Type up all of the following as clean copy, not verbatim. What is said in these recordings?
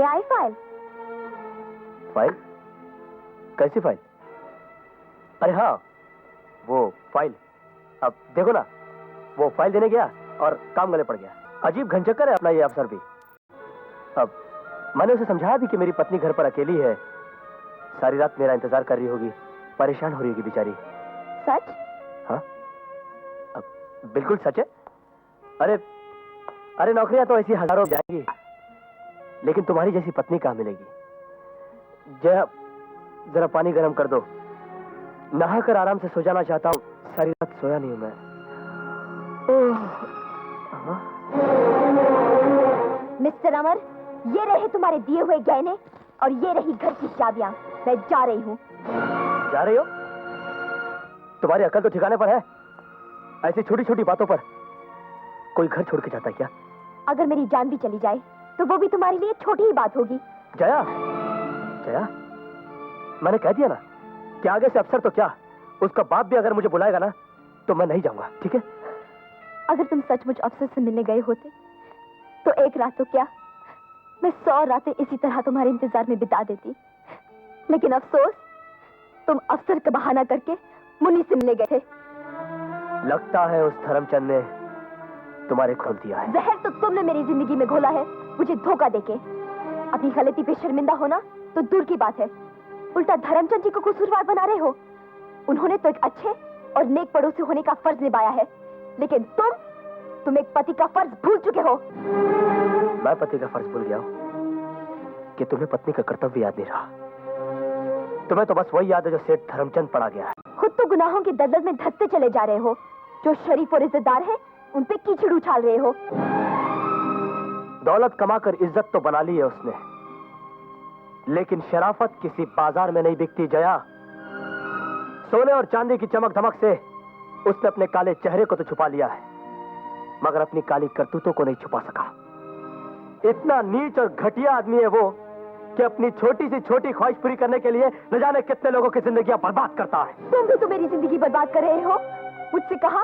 आई file? File? कैसी file? अरे हाँ, वो फाइल। अब देखो ना, वो फाइल देने गया और काम गले पड़ गया। अजीब घनचक्कर है अपना ये अफसर भी। अब मैंने उसे समझाया भी कि मेरी पत्नी घर पर अकेली है, सारी रात मेरा इंतजार कर रही होगी, परेशान हो रही होगी बेचारी। सच? हाँ, अब बिल्कुल सच है। अरे अरे नौकरियां तो ऐसी हजारों जाएंगी, लेकिन तुम्हारी जैसी पत्नी कहां मिलेगी। जया, जरा पानी गर्म कर दो, नहाकर आराम से सो जाना चाहता हूँ, सारी रात सोया नहीं हूं मैं। मिस्टर अमर, ये रहे तुम्हारे दिए हुए गहने और ये रही घर की चाबियां। मैं जा रही हूँ। जा रही हो? तुम्हारी अकल तो ठिकाने पर है? ऐसी छोटी छोटी बातों पर कोई घर छोड़ के जाता है क्या? अगर मेरी जान भी चली जाए तो वो भी तुम्हारे लिए छोटी ही बात होगी। जया, जया, मैंने कह दिया ना कि आगे से अफसर तो क्या, उसका बाप भी अगर मुझे बुलाएगा ना तो मैं नहीं जाऊंगा, ठीक है? अगर तुम सचमुच अफसर से मिलने गए होते तो एक रात तो क्या, मैं 100 रातें इसी तरह तुम्हारे इंतजार में बिता देती। लेकिन अफसोस, तुम अफसर का बहाना करके मुन्नी से मिलने गए थे। लगता है उस धर्मचंद ने तुम्हारे खोल दिया है। जहर तो तुमने मेरी जिंदगी में घोला है, मुझे धोखा देके। अपनी गलती पे शर्मिंदा होना तो दूर की बात है, उल्टा धर्मचंद जी को कसूरवार बना रहे हो। उन्होंने तो एक अच्छे और नेक पड़ोसी होने का फर्ज निभाया है, लेकिन तुम एक पति का फर्ज भूल चुके हो। मैं पति का फर्ज भूल गया हूं कि तुम्हें पत्नी का कर्तव्य याद नहीं रहा। तुम्हें तो बस वही याद है जो सेठ धर्मचंद पड़ा गया है। खुद तो गुनाहों के दलदल में धंसते चले जा रहे हो। जो शरीफ और इज्जतदार है उन पे कीचड़ उछाल रहे हो। दौलत कमाकर इज्जत तो बना ली है उसने, लेकिन शराफत किसी बाजार में नहीं बिकती जया। सोने और चांदी की चमक धमक से उसने अपने काले चेहरे को तो छुपा लिया है, मगर अपनी काली करतूतों को नहीं छुपा सका। इतना नीच और घटिया आदमी है वो कि अपनी छोटी सी छोटी ख्वाहिश पूरी करने के लिए न जाने कितने लोगों की जिंदगियां बर्बाद करता है। तुम भी तो मेरी जिंदगी बर्बाद कर रहे हो। मुझसे कहा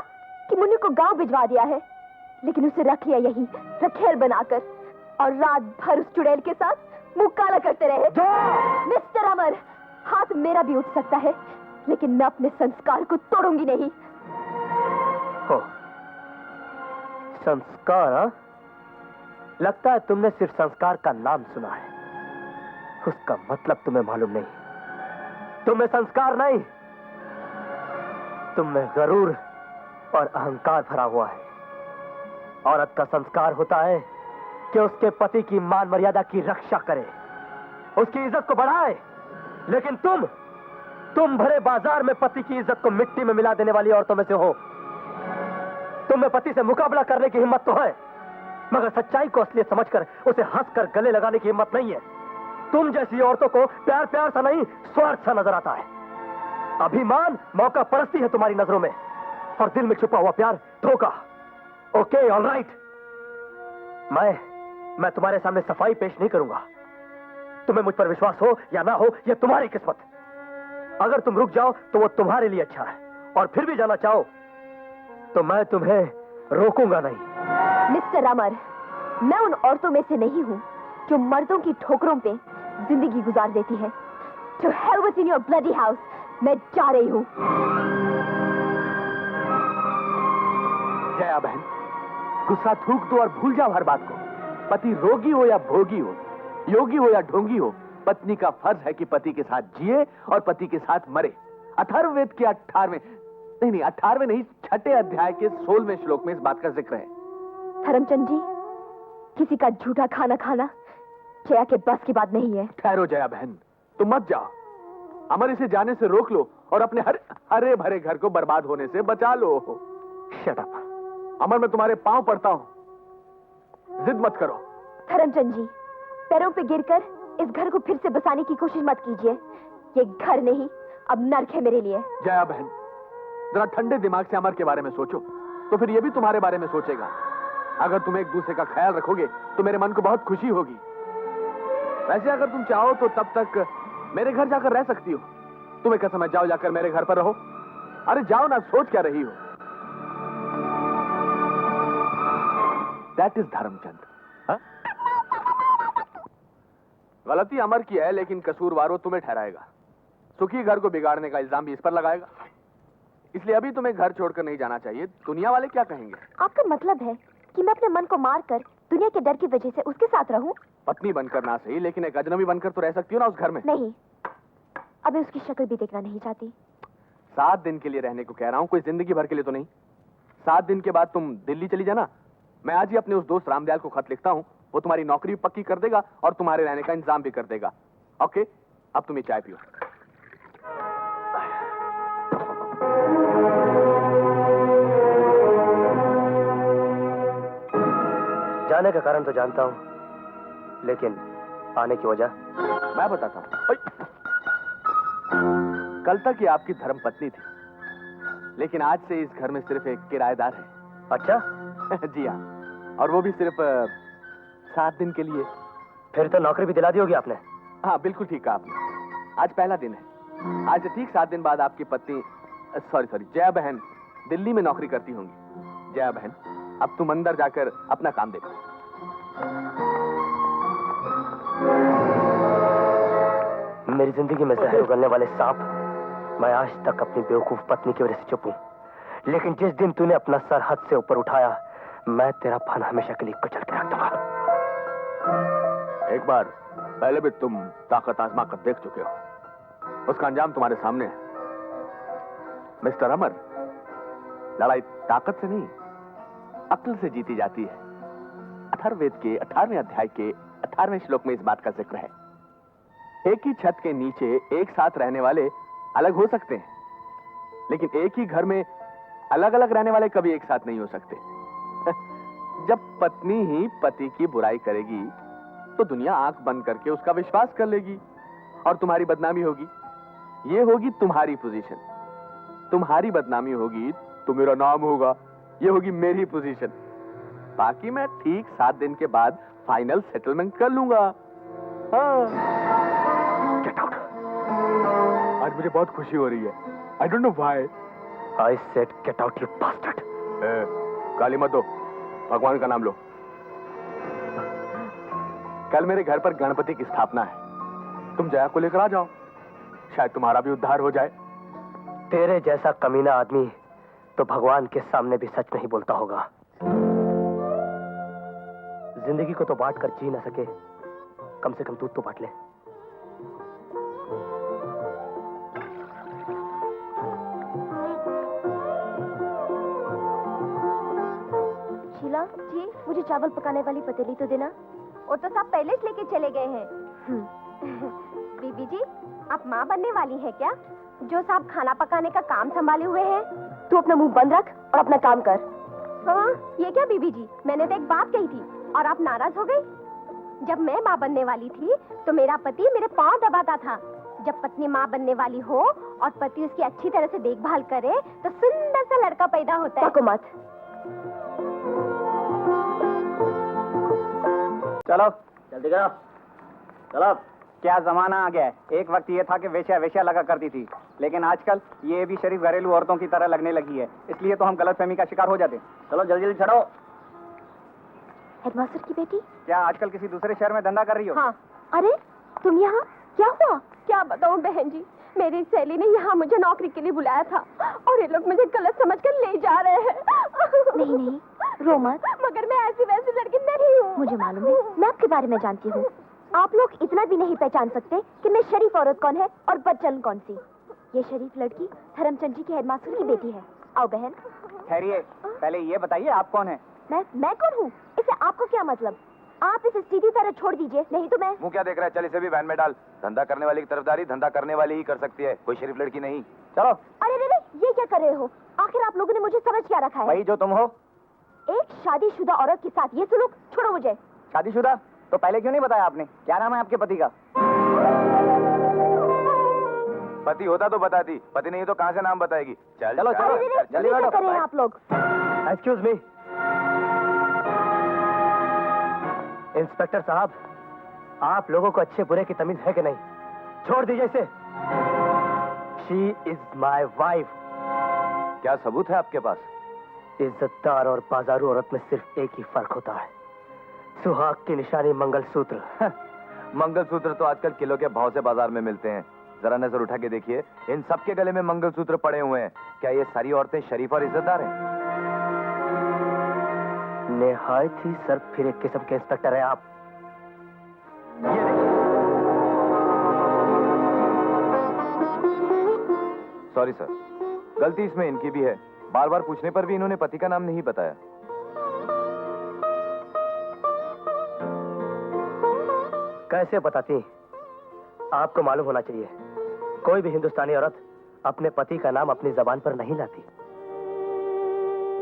कि मुन्नी को गांव भिजवा दिया है, लेकिन उसे रख लिया यही रखेल बनाकर, और रात भर उस चुड़ैल के साथ मुंह काला करते रहे। मिस्टर अमर, हाथ मेरा भी उठ सकता है, लेकिन मैं अपने संस्कार को तोड़ूंगी नहीं। हो, संस्कार? हा? लगता है तुमने सिर्फ संस्कार का नाम सुना है, उसका मतलब तुम्हें मालूम नहीं। तुम्हें संस्कार नहीं, तुम्हें गरूर और अहंकार भरा हुआ है। औरत का संस्कार होता है कि उसके पति की मान मर्यादा की रक्षा करे, उसकी इज्जत को बढ़ाए। लेकिन तुम भरे बाजार में पति की इज्जत को मिट्टी में मिला देने वाली औरतों में से हो। तुम्हें पति से मुकाबला करने की हिम्मत तो है, मगर सच्चाई को असलियत समझकर उसे हंसकर गले लगाने की हिम्मत नहीं है। तुम जैसी औरतों को प्यार प्यार सा नहीं, स्वार्थ सा नजर आता है। अभिमान मौका परस्ती है तुम्हारी नजरों में, और दिल में छुपा हुआ प्यार धोखा। ओके, ऑलराइट, मैं तुम्हारे सामने सफाई पेश नहीं करूंगा। तुम्हें मुझ पर विश्वास हो या ना हो, यह तुम्हारी किस्मत। अगर तुम रुक जाओ तो वो तुम्हारे लिए अच्छा है, और फिर भी जाना चाहो तो मैं तुम्हें रोकूंगा नहीं। मिस्टर अमर, मैं उन औरतों में से नहीं हूं जो मर्दों की ठोकरों पे जिंदगी गुजार देती है। To hell with in your bloody house, मैं जा रही हूं। जया बहन, गुस्सा थूक दो और भूल जाओ हर बात को। पति रोगी हो या भोगी हो, योगी हो या ढोंगी हो, पत्नी का फर्ज है कि पति के साथ जिए और पति के साथ मरे। अथर्ववेद के 18वें नहीं 6ठे अध्याय के 16वें श्लोक में इस बात का जिक्र है। धर्मचंद जी, किसी का झूठा खाना खाना जया के बस की बात नहीं है। ठहरो जया बहन, तुम मत जाओ। अमर इसे जाने से रोक लो और अपने हरे भरे घर को बर्बाद होने से बचा लो। Shut up. अमर, मैं तुम्हारे पांव पड़ता हूं, जिद मत करो। धर्मचंद जी, पैरों पे गिरकर इस घर को फिर से बसाने की कोशिश मत कीजिए। ये घर नहीं, अब नर्क है मेरे लिए। जया बहन, जरा ठंडे दिमाग से अमर के बारे में सोचो, तो फिर ये भी तुम्हारे बारे में सोचेगा। अगर तुम एक दूसरे का ख्याल रखोगे तो मेरे मन को बहुत खुशी होगी। वैसे अगर तुम चाहो तो तब तक मेरे घर जाकर रह सकती हो। तुम्हें क्या समझ, जाओ जाकर मेरे घर पर रहो। अरे जाओ ना, सोच क्या रही हो। That is Dharamchand. गलती अमर की है, लेकिन कसूरवार वो तुम्हें ठहराएगा। सुखी घर को बिगाड़ने का इल्जाम भी इस पर लगाएगा। इसलिए अभी तुम्हें घर छोड़कर नहीं जाना चाहिए। दुनिया वाले क्या कहेंगे? आपका मतलब है कि मैं अपने मन को मारकर दुनिया के डर की वजह से उसके साथ रहूं? पत्नी बनकर ना सही, लेकिन एक अजनबी बनकर तो रह सकती हो ना उस घर में। नहीं, अभी उसकी शक्ल भी देखना नहीं चाहती। 7 दिन के लिए रहने को कह रहा हूँ, कोई जिंदगी भर के लिए तो नहीं। 7 दिन के बाद तुम दिल्ली चली जाना। मैं आज ही अपने उस दोस्त रामदयाल को खत लिखता हूँ, वो तुम्हारी नौकरी पक्की कर देगा और तुम्हारे रहने का इंतजाम भी कर देगा। ओके, अब तुम ये चाय पियो। जाने का कारण तो जानता हूँ, लेकिन आने की वजह मैं बताता हूँ। कल तक ये आपकी धर्म पत्नी थी, लेकिन आज से इस घर में सिर्फ एक किराएदार है। अच्छा? जी हाँ, और वो भी सिर्फ 7 दिन के लिए। फिर तो नौकरी भी दिला दी होगी आपने। हाँ, बिल्कुल ठीक कहा आपने। आज पहला दिन है। आज से ठीक 7 दिन बाद आपकी पत्नी सॉरी जया बहन दिल्ली में नौकरी करती होंगी। जया बहन, अब तुम अंदर जाकर अपना काम देखो। मेरी जिंदगी में जहर उगलने वाले सांप, मैं आज तक अपनी बेवकूफ पत्नी की वजह से चुप हूं, लेकिन जिस दिन तूने अपना सर हद से ऊपर उठाया, मैं तेरा फन हमेशा के लिए कुचल के रख दूंगा। एक बार पहले भी तुम ताकत आजमा कर देख चुके हो, उसका अंजाम तुम्हारे सामने है। मिस्टर अमर, लड़ाई ताकत से नहीं, अक्ल से जीती जाती है। अथर्ववेद के 18वें अध्याय के 18वें श्लोक में इस बात का जिक्र है। एक ही छत के नीचे एक साथ रहने वाले अलग हो सकते हैं, लेकिन एक ही घर में अलग अलग रहने वाले कभी एक साथ नहीं हो सकते। जब पत्नी ही पति की बुराई करेगी, तो दुनिया आंख बंद करके उसका विश्वास कर लेगी और तुम्हारी बदनामी होगी। ये होगी तुम्हारी पोजीशन। तुम्हारी बदनामी होगी तो मेरा नाम होगा, ये होगी मेरी पोजीशन। बाकी मैं ठीक 7 दिन के बाद फाइनल सेटलमेंट कर लूंगा। हाँ। Get out. आज मुझे बहुत खुशी हो रही है। I don't know why. I said get out, you bastard. गाली मत दो, भगवान का नाम लो। कल मेरे घर पर गणपति की स्थापना है, तुम जया को लेकर आ जाओ, शायद तुम्हारा भी उद्धार हो जाए। तेरे जैसा कमीना आदमी तो भगवान के सामने भी सच नहीं बोलता होगा। जिंदगी को तो बांट कर जी ना सके, कम से कम दूध तो बांट ले। शीला जी, मुझे चावल पकाने वाली पतीली तो देना। वो तो सब पहले से लेके चले गए हैं। बीबी जी, आप माँ बनने वाली हैं क्या, जो साहब खाना पकाने का काम संभाले हुए हैं? तू अपना मुंह बंद रख और अपना काम कर। हाँ, ये क्या बीबी जी, मैंने तो एक बात कही थी और आप नाराज हो गई। जब मैं माँ बनने वाली थी तो मेरा पति मेरे पाँव दबाता था। जब पत्नी माँ बनने वाली हो और पति उसकी अच्छी तरह से देखभाल करे तो सुंदर सा लड़का पैदा होता है। को मत। चलो जल्दी करो, चलो। क्या जमाना आ गया है। एक वक्त ये था कि वेश्या वेश्या लगा करती थी, लेकिन आजकल ये भी शरीफ घरेलू औरतों की तरह लगने लगी है। इसलिए तो हम गलतफहमी का शिकार हो जाते हैं। चलो जल्दी जल्दी चढ़ो। हेडमास्टर की बेटी, क्या आजकल किसी दूसरे शहर में धंधा कर रही हो? हाँ। अरे तुम यहाँ, क्या हुआ? क्या बताऊँ बहन जी, मेरी सहेली ने यहाँ मुझे नौकरी के लिए बुलाया था और ये लोग मुझे गलत समझकर ले जा रहे हैं। नहीं नहीं, रो मत। मगर मैं ऐसी वैसी लड़की नहीं हूँ। मुझे मालूम है, मैं आपके बारे में जानती हूँ। आप लोग इतना भी नहीं पहचान सकते कि मैं शरीफ औरत कौन है और बदचलन कौन सी। ये शरीफ लड़की धर्मचंद जी के हेडमास्टर की बेटी है। आओ बहन। ठहरिए, पहले ये बताइए आप कौन है? मैं कौन हूँ, इससे आपको क्या मतलब? आप इसे सीधी तरह छोड़ दीजिए, नहीं तो मैं। मुंह क्या देख रहा है, चल इसे भी वैन में डाल। धंधा करने वाली की तरफदारी धंधा करने वाली ही कर सकती है, कोई शरीफ लड़की नहीं। चलो। अरे रे, ये क्या कर रहे हो? आखिर आप लोगों ने मुझे समझ क्या रखा है? वही जो तुम हो। एक शादीशुदा औरत के साथ ये सुलूक, छोड़ो मुझे। शादीशुदा? तो पहले क्यों नहीं बताया आपने? क्या नाम है आपके पति का? पति होता तो बताती, पति नहीं तो कहाँ से नाम बताएगी। चल चलो, चल, चलो। अरे रे, चल, ये क्या बैठो, कर रहे हैं आप लोग? एक्सक्यूज मी इंस्पेक्टर साहब, आप लोगों को अच्छे बुरे की तमीज है कि नहीं? छोड़ दीजिए इसे। She is my wife. क्या सबूत है आपके पास? इज्जतदार और बाजारू औरत में सिर्फ एक ही फर्क होता है, सुहाग की निशानी मंगलसूत्र। मंगलसूत्र तो आजकल किलो के भाव से बाजार में मिलते हैं। जरा नजर उठा के देखिए, इन सबके गले में मंगलसूत्र पड़े हुए हैं। क्या ये सारी औरतें शरीफ और इज्जतदार हैं? निहायत ही सर फिर एक किस्म के इंस्पेक्टर हैं आप। ये देखिए। सॉरी सर, गलती इसमें इनकी भी है। बार बार पूछने पर भी इन्होंने पति का नाम नहीं बताया। कैसे बताती? आपको मालूम होना चाहिए, कोई भी हिंदुस्तानी औरत अपने पति का नाम अपनी जबान पर नहीं लाती।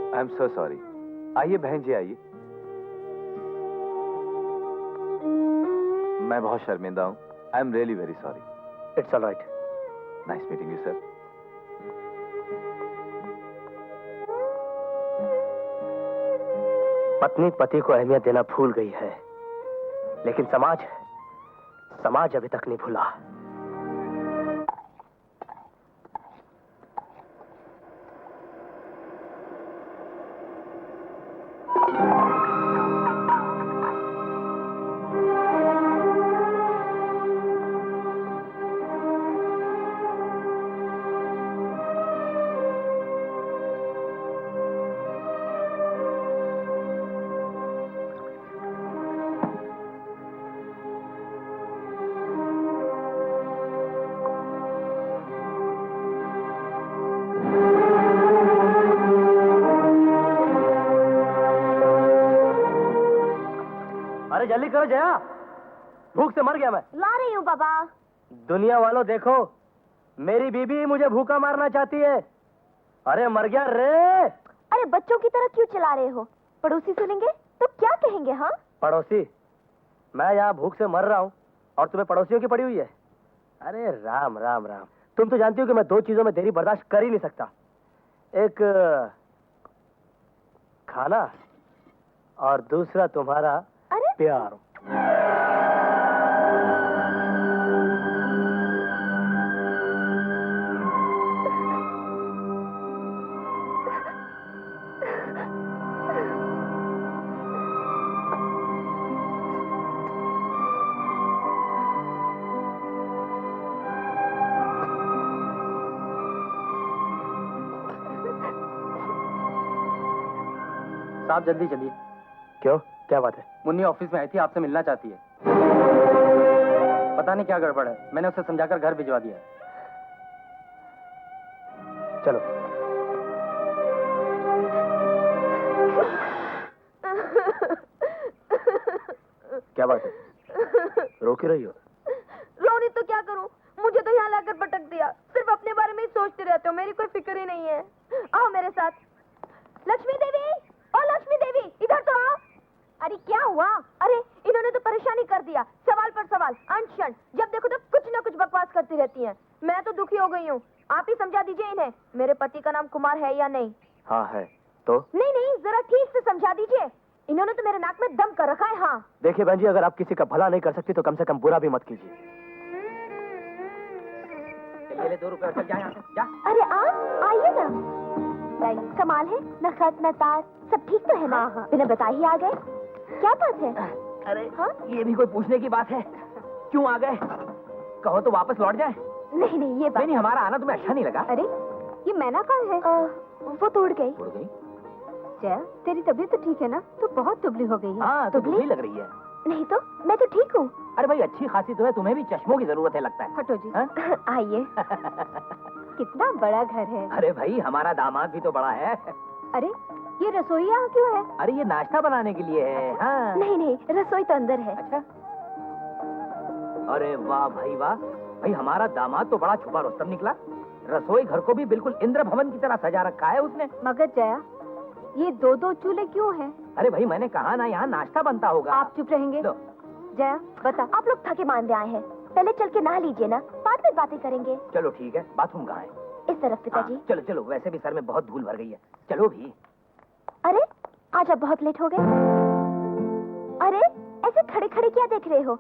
I am so sorry. आइए बहन जी, आइए। मैं बहुत शर्मिंदा हूँ। I am really very sorry. It's all right. Nice meeting you sir. पत्नी पति को अहमियत देना भूल गई है, लेकिन समाज अभी तक नहीं भूला। अरे जल्दी करो जया, भूख से मर गया मैं। ला रही हूँ बाबा। दुनिया वालों देखो, मेरी बीबी मुझे भूखा मारना चाहती है। अरे मर गया रे। अरे बच्चों की तरह क्यों चला रहे हो? पड़ोसी सुनेंगे तो क्या कहेंगे? हाँ, पड़ोसी? मैं यहाँ भूख से मर रहा हूँ और तुम्हें पड़ोसियों की पड़ी हुई है? अरे राम राम राम, तुम तो जानती हो कि मैं दो चीजों में देरी बर्दाश्त कर ही नहीं सकता। एक खाना और दूसरा तुम्हारा अरे प्यार। साहब जल्दी चलिए। क्यों, क्या बात है? मुन्नी ऑफिस में आई थी, आपसे मिलना चाहती है। पता नहीं क्या गड़बड़ है, मैंने उसे समझाकर घर भिजवा दिया है। चलो। क्या बात है, रो क्यों रही हो? रोनी तो क्या करूं, मुझे तो यहाँ लाकर पटक दिया। सिर्फ अपने बारे में ही सोचते रहते हो, मेरी कोई फिक्र ही नहीं है। आओ मेरे साथ। लक्ष्मी देवी, ओ लक्ष्मी देवी, इधर तो आओ। अरे क्या हुआ? अरे इन्होंने तो परेशानी कर दिया, सवाल पर सवाल, अनशन। जब देखो तो कुछ ना कुछ बकवास करती रहती हैं। मैं तो दुखी हो गई हूँ। आप ही समझा दीजिए इन्हें, मेरे पति का नाम कुमार है या नहीं। हाँ है। तो नहीं नहीं, जरा ठीक से समझा दीजिए। इन्होंने तो मेरे नाक में दम कर रखा है। हाँ देखिए बहन जी, अगर आप किसी का भला नहीं कर सकती तो कम से कम बुरा भी मत कीजिए। चलिए ले 2 रुपए, चल जा यहाँ से, जा। अरे आप आइए ना। कमाल है, न खत न तार, सब ठीक तो है ना? हाँ। बिना बताए ही आ गए, क्या बात है? अरे हाँ? ये भी कोई पूछने की बात है? क्यों आ गए? कहो तो वापस लौट जाए। नहीं नहीं, ये बात नहीं, हमारा आना तुम्हें अच्छा नहीं लगा? अरे ये मैना कहाँ है? वो तो उड़ गई। उड़ गई? जया, तेरी तबीयत तो ठीक है ना? तू बहुत दुबली हो गई है। हाँ, तो दुबली लग रही है। नहीं तो मैं तो ठीक हूँ। अरे भाई अच्छी खासी तो है, तुम्हें भी चश्मों की जरूरत है लगता है। हटो जी। हाँ? आइए। कितना बड़ा घर है। अरे भाई हमारा दामाद भी तो बड़ा है। अरे ये रसोई यहाँ क्यों है? अरे ये नाश्ता बनाने के लिए है। हाँ। नहीं नहीं, रसोई तो अंदर है। अच्छा। अरे वाह भाई वाह, भाई हमारा दामाद तो बड़ा छुपा रुस्तम निकला। रसोई घर को भी बिल्कुल इंद्र भवन की तरह सजा रखा है उसने। मगर जया, ये 2-2 चूल्हे क्यों हैं? अरे भाई मैंने कहा ना, यहाँ नाश्ता बनता होगा। आप चुप रहेंगे? लो। जया बता, आप लोग थके मांदे आए हैं, पहले चल के नहा लीजिए ना, बाद में बातें करेंगे। चलो ठीक है, बाथरूम कहाँ है? इस तरफ पिताजी। हाँ, चलो चलो, वैसे भी सर में बहुत धूल भर गई है, चलो भी। अरे आज आप बहुत लेट हो गए। अरे ऐसे खड़े खड़े क्या देख रहे हो?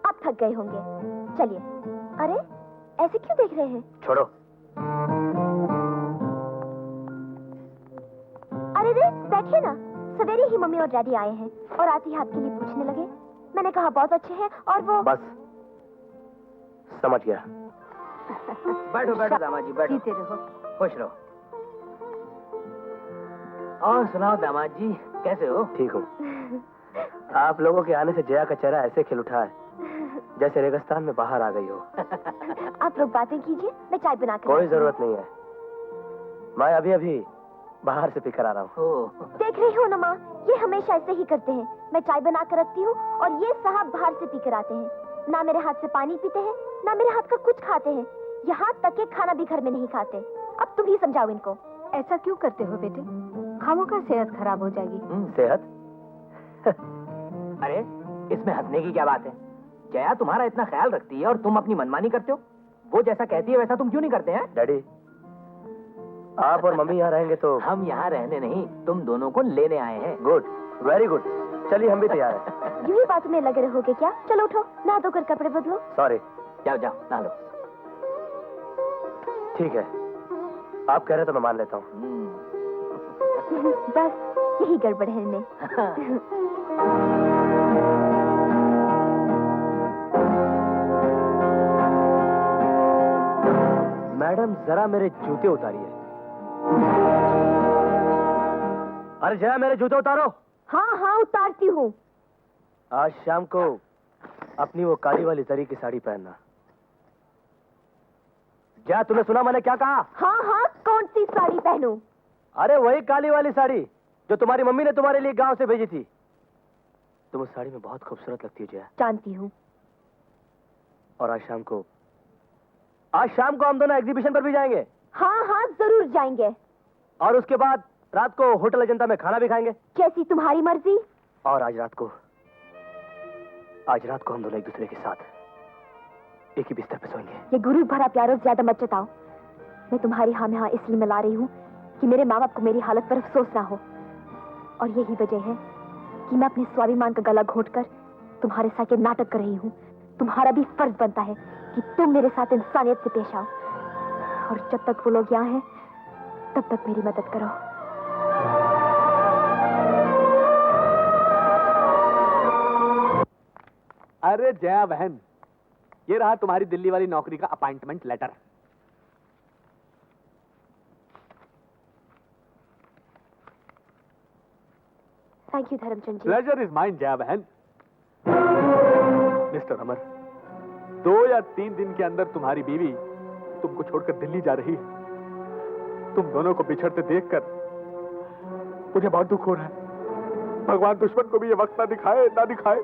आप थक गए होंगे, चलिए। अरे ऐसे क्यों देख रहे हैं? छोड़ो। अरे रे बैठिए ना, सवेरे ही मम्मी और डैडी आए हैं और आते ही आपके लिए पूछने लगे मैंने कहा बहुत अच्छे हैं और वो बस समझ गया। बैठो बैठो दामाद जी, बैठो। जीते रहो। खुश रहो। और सुनाओ दामाद जी, कैसे हो? ठीक हूँ। आप लोगों के आने से जया का चेहरा ऐसे खिल उठा है जैसे रेगिस्तान में बाहर आ गई हो। आप लोग बातें कीजिए, मैं चाय बना कर कोई लाती हूँ। जरूरत नहीं है, मैं अभी अभी बाहर से पीकर आ रहा हूँ। ओह, देख रही हो ना माँ, ये हमेशा ऐसे ही करते हैं। मैं चाय बना कर रखती हूँ और ये साहब बाहर से पीकर आते हैं। ना मेरे हाथ से पानी पीते हैं, ना मेरे हाथ का कुछ खाते हैं। यहाँ तक के खाना भी घर में नहीं खाते। अब तुम ही समझाओ इनको। ऐसा क्यों करते हो बेटे? खामों सेहत खराब हो जाएगी। सेहत? अरे इसमें हंसने की क्या बात है? जया तुम्हारा इतना ख्याल रखती है और तुम अपनी मनमानी करते हो। वो जैसा कहती है वैसा तुम क्यों नहीं करते हैं? डैडी, आप और मम्मी यहाँ रहेंगे तो? हम यहाँ रहने नहीं, तुम दोनों को लेने आए हैं। Good, very good. चलिए हम भी तैयार हैं। यूं ही बातों में लगे रहोगे क्या? चलो उठो, नहा धोकर कपड़े बदलो। सॉरी। जाओ जाओ नहा लो। ठीक है, आप कह रहे तो मैं मान लेता हूँ। बस यही गड़बड़ है इनमें। मैडम जरा मेरे जूते उतारिए। अरे जया, मेरे जूते उतारो। हाँ हाँ उतारती हूँ। आज शाम को अपनी वो काली वाली जरी की साड़ी पहनना। जया, तूने सुना मैंने क्या कहा? हाँ हाँ, कौन सी साड़ी पहनूं? अरे वही काली वाली साड़ी जो तुम्हारी मम्मी ने तुम्हारे लिए गांव से भेजी थी। तुम उस साड़ी में बहुत खूबसूरत लगती हो जया। जानती हूँ। और आज शाम को हम दोनों एग्जीबिशन पर भी जाएंगे। हाँ हाँ जरूर जाएंगे। और उसके बाद रात को होटल अजंता में खाना भी खाएंगे। जैसी तुम्हारी मर्जी। और आज रात को हम दोनों एक दूसरे के साथ एक ही बिस्तर पर सोएंगे। ये गुरु भरा प्यारो ज्यादा मत जताओ। मैं तुम्हारी हाँ में हाँ इसलिए मिला रही हूँ कि मेरे माँ बाप को मेरी हालत पर अफसोस ना हो। और यही वजह है कि मैं अपने स्वाभिमान का गला घोंटकर तुम्हारे साथ ये नाटक कर रही हूँ। तुम्हारा भी फर्ज बनता है कि तुम मेरे साथ इंसानियत से पेश आओ। और जब तक वो लोग यहाँ हैं, तब तक मेरी मदद करो। अरे जया बहन, ये रहा तुम्हारी दिल्ली वाली नौकरी का appointment letter. Thank you Dharamchand ji. Pleasure is mine Jaya बहन। मिस्टर अमर, 2 या 3 दिन के अंदर तुम्हारी बीवी तुमको छोड़कर दिल्ली जा रही है। तुम दोनों को बिछड़ते देखकर मुझे बहुत दुख हो रहा है। भगवान दुश्मन को भी ये वक्त ना दिखाए, ना दिखाए।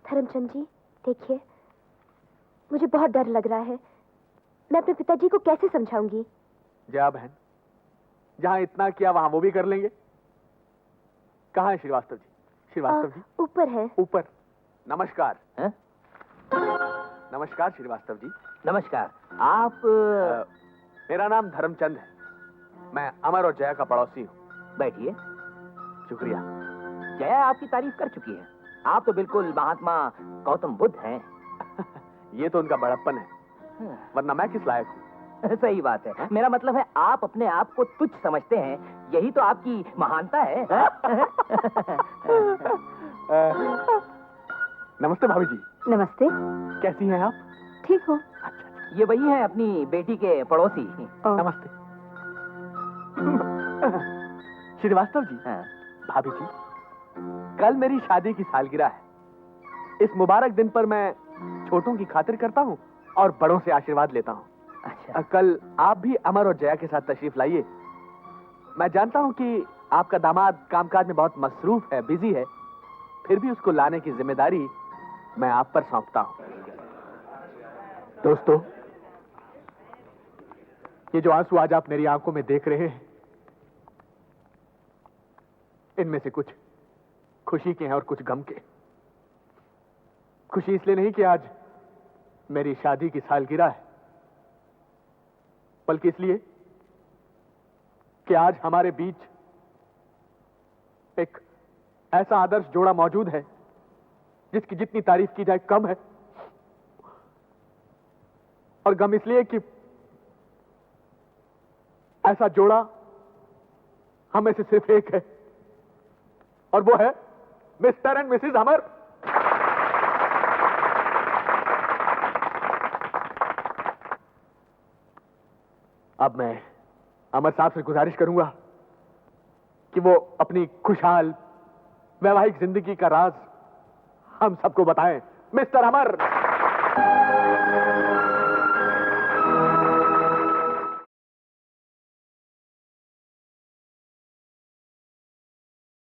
धर्मचंद जी देखिए, मुझे बहुत डर लग रहा है। मैं अपने पिताजी को कैसे समझाऊंगी? जया बहन, जहां इतना किया वहां वो भी कर लेंगे। कहाँ है श्रीवास्तव जी? श्रीवास्तव जी ऊपर है। ऊपर। नमस्कार। हैं? नमस्कार श्रीवास्तव जी। नमस्कार। आप मेरा नाम धर्मचंद है। मैं अमर और जया का पड़ोसी हूँ। बैठिए। शुक्रिया। जया आपकी तारीफ कर चुकी है। आप तो बिल्कुल महात्मा गौतम बुद्ध हैं। ये तो उनका बड़प्पन है, वरना मैं किस लायक हूँ? सही बात है। मेरा मतलब है आप अपने आप को तुच्छ समझते हैं, यही तो आपकी महानता है। नमस्ते भाभी जी। नमस्ते। कैसी हैं आप? ठीक हो? अच्छा। ये वही है अपनी बेटी के पड़ोसी। नमस्ते। श्रीवास्तव जी। हाँ। भाभी जी, कल मेरी शादी की सालगिरह है। इस मुबारक दिन पर मैं छोटों की खातिर करता हूँ और बड़ों से आशीर्वाद लेता हूँ। अच्छा। कल आप भी अमर और जया के साथ तशरीफ लाइए। मैं जानता हूँ कि आपका दामाद कामकाज में बहुत मसरूफ है, बिजी है, फिर भी उसको लाने की जिम्मेदारी मैं आप पर सौंपता हूँ। दोस्तों, ये जो आंसू आज आप मेरी आंखों में देख रहे हैं, इनमें से कुछ खुशी के हैं और कुछ गम के। खुशी इसलिए नहीं कि आज मेरी शादी की सालगिरह है, बल्कि इसलिए कि आज हमारे बीच एक ऐसा आदर्श जोड़ा मौजूद है जिसकी जितनी तारीफ की जाए कम है। और गम इसलिए कि ऐसा जोड़ा हमें से सिर्फ एक है, और वो है मिस्टर एंड मिसेस अमर। अब मैं अमर साहब से गुजारिश करूंगा कि वो अपनी खुशहाल वैवाहिक जिंदगी का राज हम सबको बताएं। मिस्टर अमर।